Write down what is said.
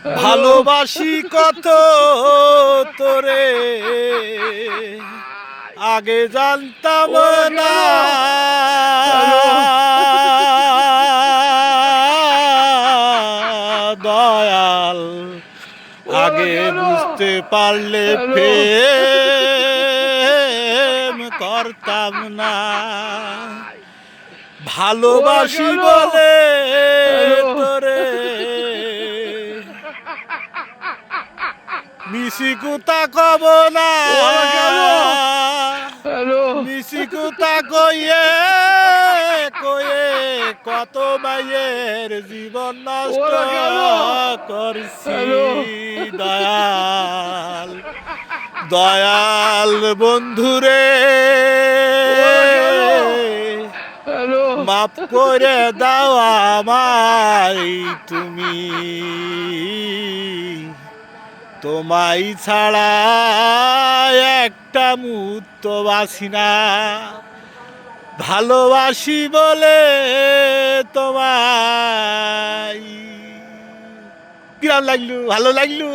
ভালোবাসি কত তোরে আগে জানতাম না, দয়াল আগে বুঝতে পারলে প্রেম করতাম না। ভালোবাসি বলে তোরে মিশি কুতা কব না, মিশি কুতা কইয়ে কয়ে কত মায়ের জীবন নষ্ট করছি। দয়াল দয়াল বন্ধুরে মাফ করে দাও আমায় তুমি, তোমায় ছাড়া একটা মুহূর্ত বাসি না। ভালোবাসি বলে তোমায়। কিরম লাগলো? ভালো লাগলো?